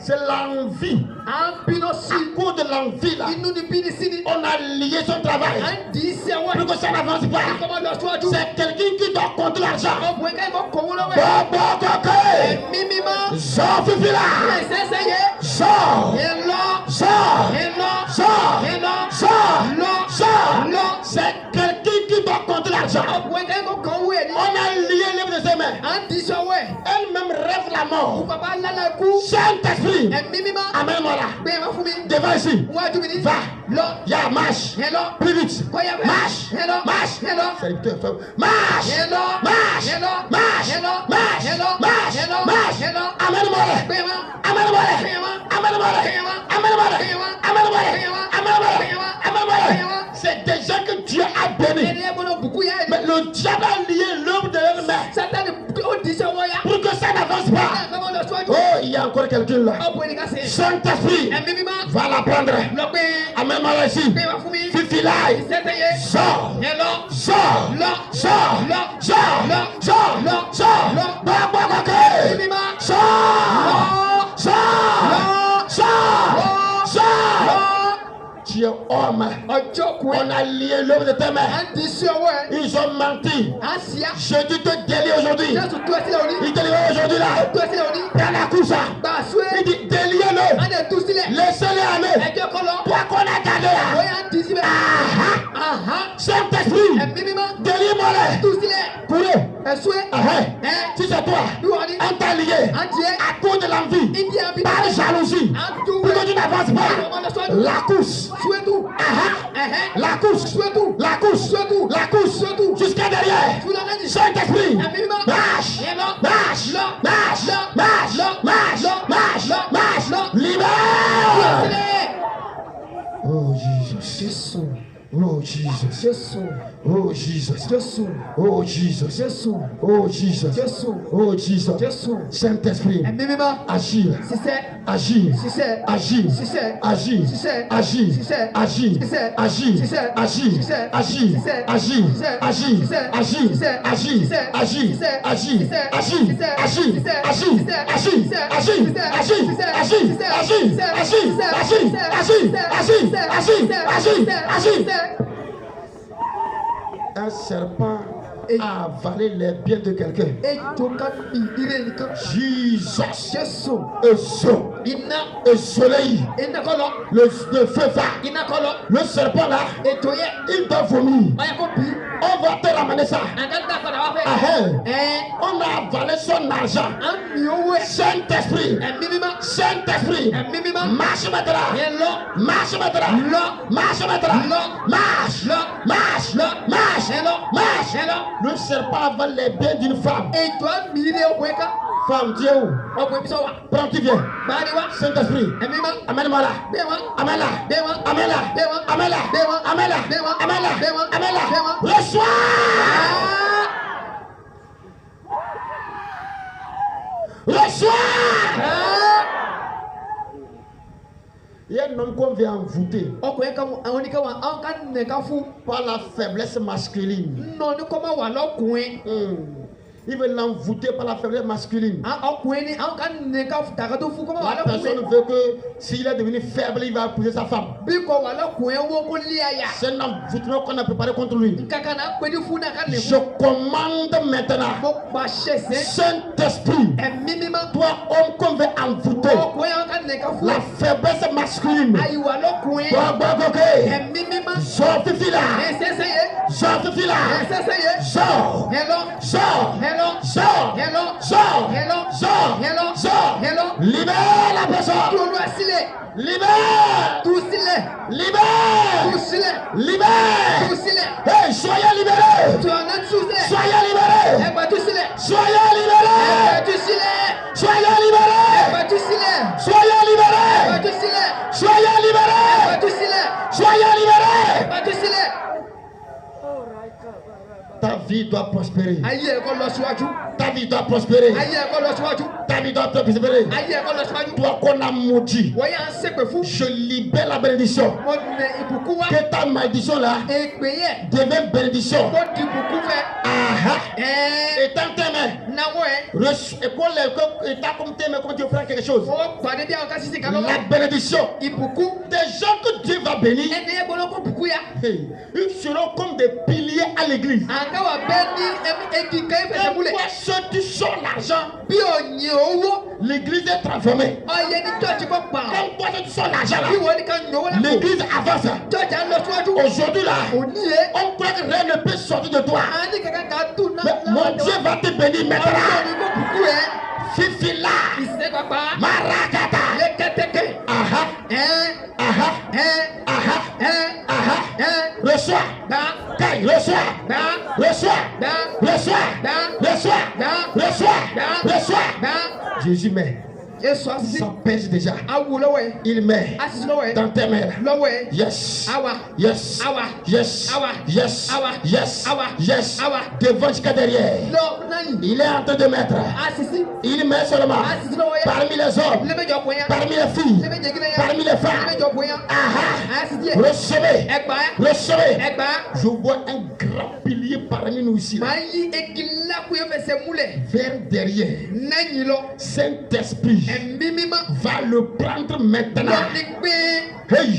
C'est l'envie. À cause de l'envie là, on a lié son travail pour que ça n'avance pas. C'est quelqu'un qui doit compter l'argent. C'est quelqu'un qui doit compter l'argent. On a lié les livres de ses mains. Elle-même rêve la mort. Saint-Esprit, amène-moi là. Devant ici. Va. Ya, marche. Plus vite. Marche. Marche. Marche. Amène-moi là. C'est déjà que Dieu a béni. Mais le diable a lié l'homme de leur main pour que ça n'avance pas. Oh, il y a encore quelqu'un là. Saint-Esprit va la prendre. Amène-moi là ici. Fifi là. Sors. Tu es homme. On a lié l'homme de tes mains. Ils ont menti. Je dis te délie aujourd'hui. Il te délie aujourd'hui là. Dans la couche. Il dit déliez-le. Laissez-le aller. Toi qu'on a gardé là. Saint-Esprit. Délie-moi là. Courez. Si c'est toi, on t'a lié à cause de l'envie, par jalousie, pour que tu n'avances pas. La couche. La couche, jusqu'à derrière. Saint-Esprit, marche, libère. Oh Jesus. Oh Jesus. Oh Jesus. Oh Jesus. Oh Jesus. Oh Jesus. Saint-Esprit, agir. Agir. Agir. Agir. Agir. Agir. Agir. Agir. Agir. Agir. Agir. Agir. Agir. Agir. Agir. Un serpent a avalé les biens de quelqu'un. Jesus. Et soleil. Le feu va. Le serpent là, il doit vomir. On va te ramener ça. On a avalé son argent. Saint-Esprit. Saint-Esprit. Marche maintenant. Marche maintenant. Marche maintenant. Marche. Marche. Marche. Le serpent avale les biens d'une femme. Femme, Dieu où? Prends qui vient. Saint-Esprit. Amène-moi là. Amène-la. Amène-la. Amène-la. Amène-la. Amène-la. Amène-la. Reçois. Reçois. Il y a un homme qu'on vient envoûter par la faiblesse masculine. Il veut l'envoûter par la faiblesse masculine. La personne veut que s'il est devenu faible, il va épouser sa femme. C'est un envoûtement qu'on a préparé contre lui. Je commande maintenant, Saint-Esprit, toi homme qu'on veut envoûter, la faiblesse masculine, libère la personne. Libère. Hey, soyez libérés. Soyez libérés. Soyez libérés. Soyez libérés. Soyez libérés. Soyez libérés. Soyez libérés. Ta vie doit prospérer. Ta vie doit prospérer. Ta vie doit prospérer. Toi qu'on a maudit, je libère la bénédiction. Que ta malédiction là devienne bénédiction. Et dans tes mains, comme Dieu fera quelque chose. La bénédiction. Des gens que Dieu va bénir, ils seront comme des piliers à l'église. Pourquoi ceux qui sont l'argent, l'église est transformée. Comme toi tu sors l'argent là, l'église avance. Aujourd'hui là, on croit que rien ne peut sortir de toi. Mais mon Dieu va te bénir maintenant. Fifi là, Marakata. Reçois, reçois. Jésus met. Ça pèse déjà. Il met dans tes mains. Yes. Yes. Yes. Yes. Yes. Yes. Devant jusqu'à derrière. Il est en train de mettre. Il met seulement parmi les hommes, parmi les filles, parmi les femmes. Recevez. Recevez. Je vois un grand pilier parmi nous ici. Vers derrière. Saint-Esprit va le prendre maintenant. Hey,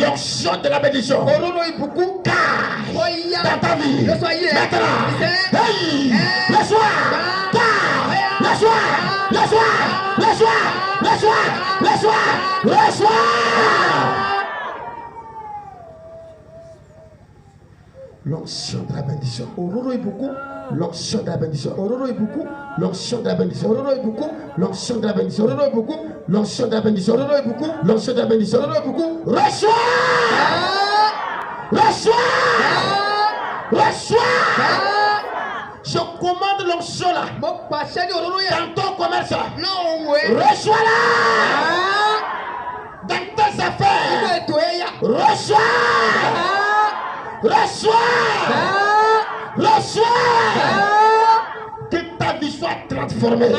l'onction de la bénédiction. Car dans ta vie, maintenant, hey, le soir, car le soir, le soir, le soir, le soir, le soir, le soir. L'onction de la bénédiction. L'onction de la bénédiction. L'onction de la bénédiction. L'onction de la bénédiction. L'onction de la bénédiction. L'onction de la bénédiction. Reçois! Reçois! Reçois! Je commande l'onction là. Dans ton commerce. Reçois-la! Dans tes affaires. Reçois! Reçois! Reçois! Que ta vie soit transformée.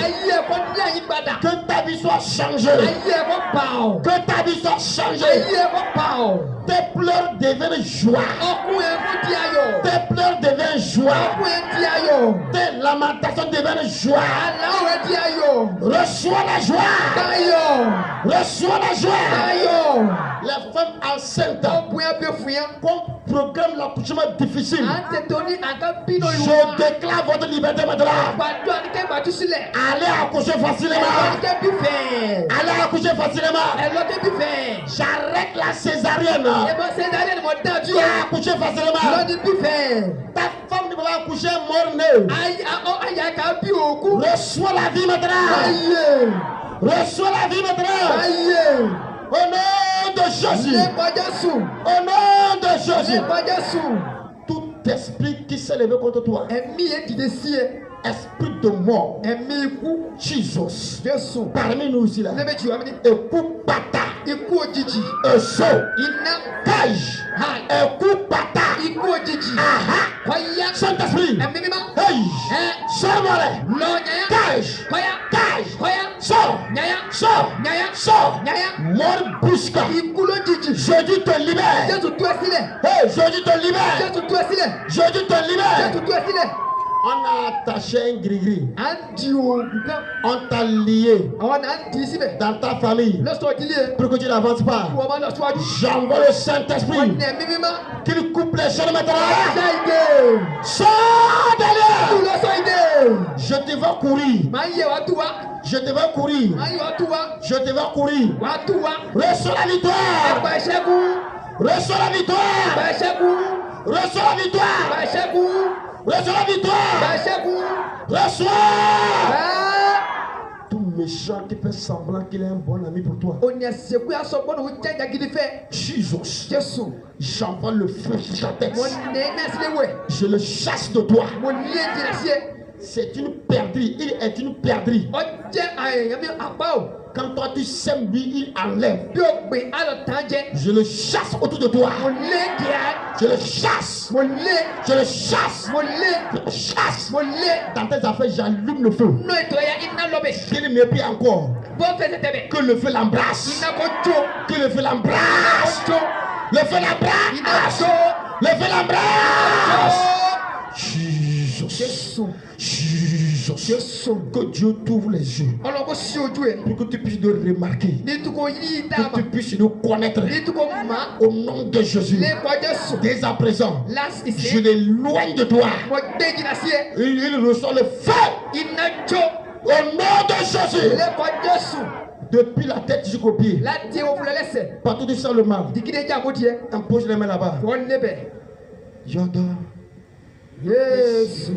Que ta vie soit changée. Que ta vie soit changée. Tes pleurs deviennent joie. Tes pleurs deviennent joie. Tes lamentations deviennent joie. Reçois la joie. Reçois la joie. Les femmes enceintes qu'on programme l'accouchement difficile. Je déclare votre liberté maintenant. Allez accoucher facilement. Allez accoucher facilement. J'arrête la césarienne. Tu as accouché facilement. Ta femme ne peut pas accoucher mort-né. Reçois la vie maintenant. Reçois la vie maintenant. Au nom de Jésus. Au nom de Jésus. Tout esprit qui s'est levé contre toi. Esprit de mort. Jesus. Parmi nous ici là. Écoute bata. Eso. Cage. Écoute bata. Saint-Esprit. Hey. Sors-moi. Cage. Cage. Sors. Sors. Sors. Mort brusque. Je dis te libère. Hey, je dis te libère. Je dis te libère. On a attaché un gris-gris. On t'a lié dans ta famille pour que tu n'avances pas. J'envoie le Saint-Esprit qu'il coupe les chaînes maintenant. Sors derrière. Je te vais courir. Je te vais courir. Je te vais courir. Reçois la victoire. Reçois la victoire. Reçois la victoire. Reçois la victoire. Reçois. Tout méchant qui fait semblant qu'il est un bon ami pour toi. Jesus. J'envoie le feu sur ta tête. Je le chasse de toi. C'est une perdrix. Il est une perdrix. Quand toi tu sèmes, lui il enlève. Je le chasse autour de toi. Je le chasse. Je le chasse. Je le chasse. Dans tes affaires, j'allume le feu. Qu'il me prie encore. Que le feu l'embrasse. Que le feu l'embrasse. Le feu l'embrasse. Le feu l'embrasse. Que Dieu t'ouvre les yeux pour que tu puisses nous remarquer, que tu puisses nous connaître au nom de Jésus. Dès à présent, je l'éloigne de toi. Il reçoit le feu au nom de Jésus. Depuis la tête jusqu'au pied, partout tu sens le mal, impose les mains là-bas. Yoda. Yes,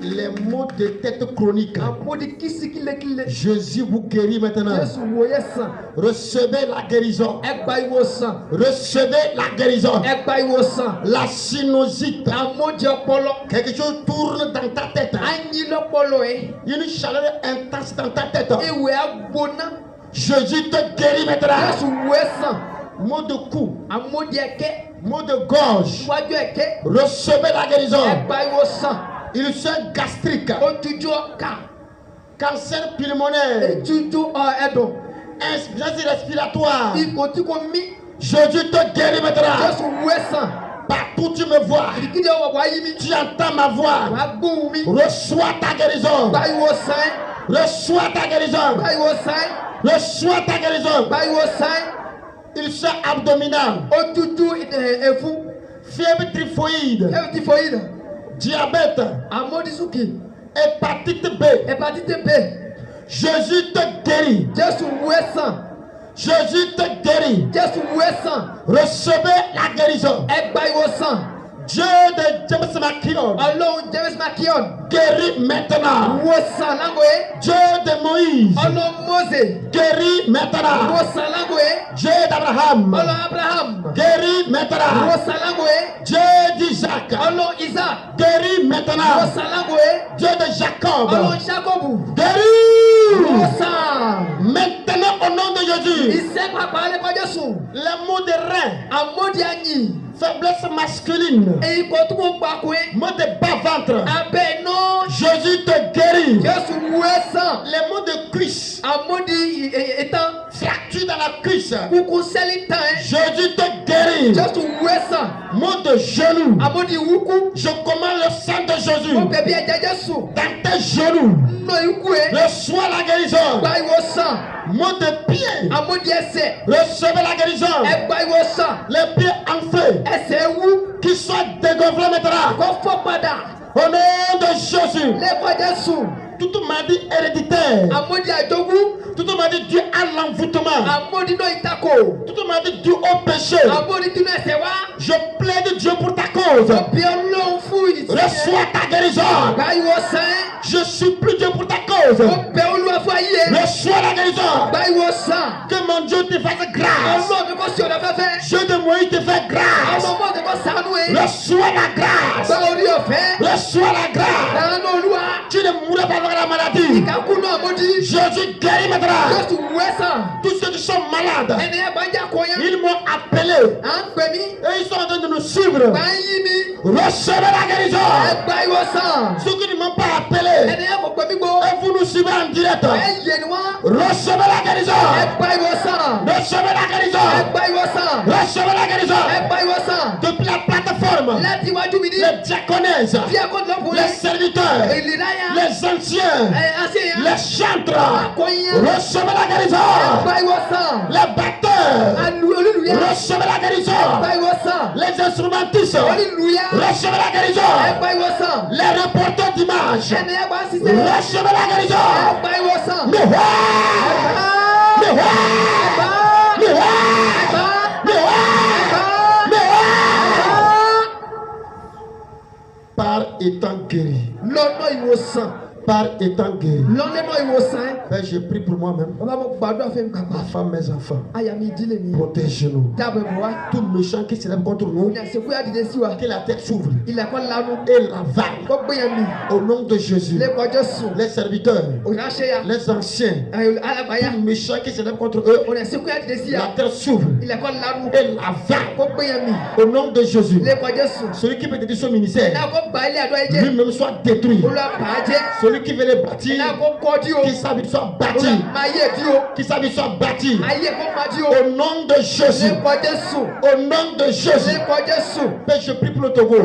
les maux de tête chroniques, Jésus vous guérit maintenant. Recevez la guérison. Recevez la guérison. La sinusite. Quelque chose tourne dans ta tête. Une chaleur intense dans ta tête. Jésus te guérit maintenant. Mot de cou, mot de gorge, recevez la guérison. Il se gastrique, cancer pulmonaire, insuffisance respiratoire. Jésus te guérit maintenant. Partout tu me vois, tu entends ma voix. Reçois ta guérison. Reçois ta guérison. Reçois ta guérison. Il se abdominal. Fièvre typhoïde. Diabète. Hépatite B. Jésus te guérit. Jésus te guérit. Recevez la guérison. Dieu de James McKeon guérit maintenant. Dieu de Moïse guérit maintenant. Dieu d'Abraham guérit maintenant. Dieu d'Isaac guérit maintenant. Dieu de Jacob guérit maintenant au nom de Jésus. Les mots de rein, faiblesse masculine, mot de bas-ventre, Jésus te guérit. Les mots de cuisse, fracture dans la cuisse, Jésus te guérit. Mot de genou, je commande le sang de Jésus dans tes genoux. Reçois la guérison. Mot de pied, recevez la guérison. Les pieds en feu, qui soient dégonflés maintenant. Au nom de Jésus. Toute maladie héréditaire, toute maladie due à l'envoûtement, toute maladie due au péché, je plaide Dieu pour ta cause. Reçois ta guérison. Je supplie Dieu pour ta cause. Reçois la guérison. Que mon Dieu te fasse grâce. Dieu de Moïse te fait grâce. Reçois la grâce. Reçois la grâce. Tu ne mourras pas avec la maladie. Jésus guérit maintenant. Tous ceux qui sont malades, ils m'ont appelé et ils sont en train de nous suivre. Recevez la guérison. Ceux qui ne m'ont pas appelé et vous nous suivez en direct, recevez la guérison. Recevez la guérison. Recevez la guérison. Depuis la plateforme, femmes, les diaconesses, les serviteurs, les anciens, les chantres, recevez la guérison. Les batteurs, recevez la guérison. Les instrumentistes, recevez la guérison. Les reporters d'images, recevez la guérison. Par étant guéri. Par étant guéri. Père, je prie pour moi-même, ma femme, mes enfants. Protège-nous. Tout méchant qui se lève contre nous, que la tête s'ouvre et l'avale. Au nom de Jésus, les serviteurs, les anciens, tout méchant qui se lève contre eux, la terre s'ouvre et l'avale. Au nom de Jésus, celui qui peut détruire son ministère, lui-même soit détruit. Celui qui veut les bâtir, qui s'habite soit bâti, qui s'habite soit bâti. Au nom de Jésus, au nom de Jésus. Père, je prie pour le Togo.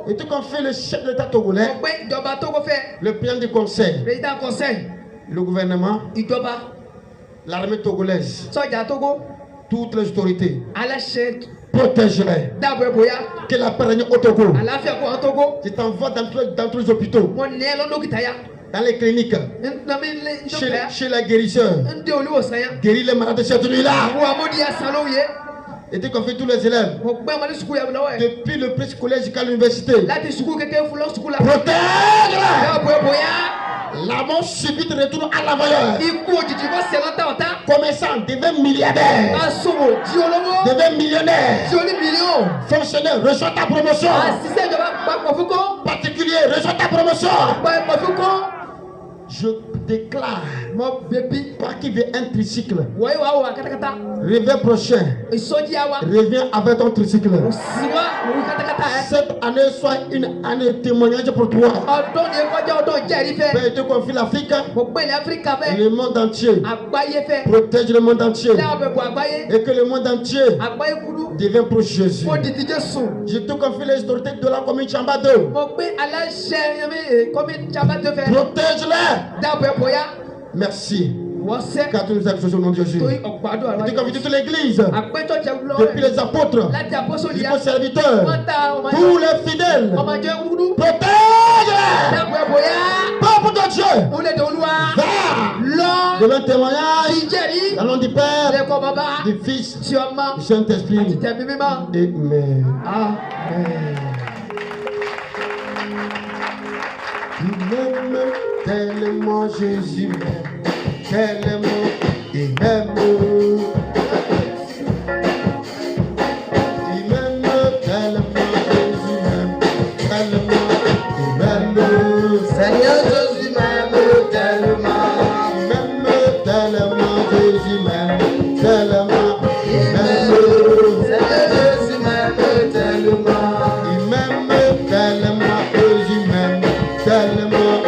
Et tout qu'on fait le chef de l'État togolais, le président du conseil, le gouvernement, l'armée togolaise, toutes les autorités, protège-les. Que la paix règne au Togo. Je t'envoie dans tous les hôpitaux, dans les cliniques, chez les guérisseurs. Guéris les malades de cette nuit-là. Et dès qu'on fait tous les élèves, depuis le préscolaire jusqu'à l'université, protège-les. La mort subite retourne à l'envoyeur. Commerçant, devient milliardaire, devient millionnaire. Fonctionnaire, reçois ta promotion. Particulier, reçois ta promotion. Je déclare, pas qu'il veut un tricycle, reviens prochain, reviens avec ton tricycle. Cette année soit une année de témoignage pour toi. Père, te confie l'Afrique, le monde entier. Protège le monde entier. Et que le monde entier devienne pour Jésus. Je te confie les autorités de la commune Chambado. Protège-les. Merci. Car tu nous as exaucés au nom de Jésus. Et tu confies toute l'église, depuis les apôtres, jusqu'aux serviteurs, tous les fidèles. Protège-les. Peuple de Dieu, va devant le témoignage, dans le nom du Père, du Fils, du Saint-Esprit. Amen. Il m'aime tellement, Jésus m'aime tellement, il m'aime. Il m'aime tellement, Jésus m'aime tellement, il m'aime. Seigneur Jésus m'aime tellement. Il m'aime tellement, Jésus m'aime tellement, il m'aime. Seigneur Jésus m'aime tellement. Il m'aime tellement, Jésus m'aime tellement.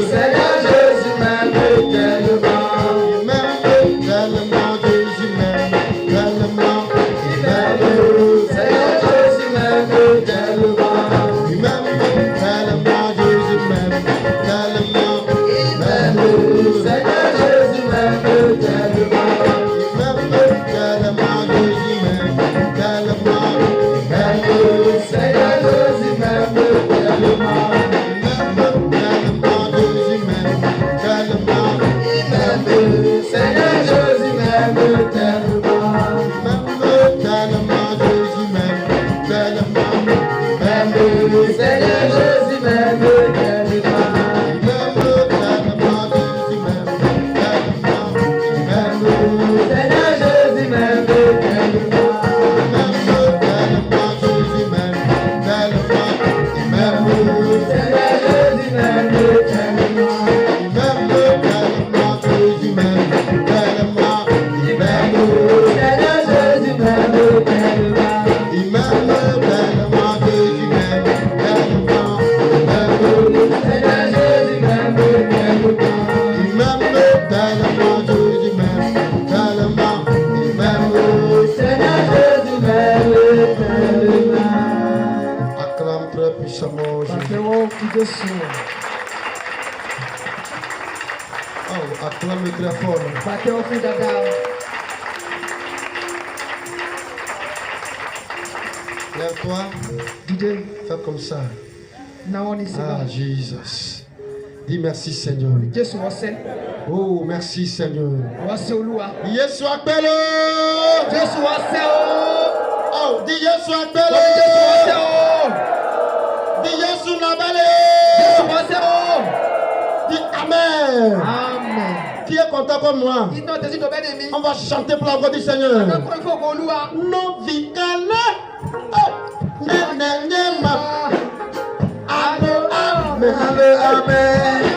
Seigneur Jésus m'aime tellement. Oh, acclame très fort. Lève-toi. Fais comme ça. Ah, Jesus. Dis merci, Seigneur. Oh, merci, Seigneur. Yesu akpelo. Oh, dis Yesu akpelo. Dis Yesu nabale. Dis Amen. Amen. Qui est content comme moi? On va chanter pour la gloire du Seigneur. Non, vicale. Amen. Amen.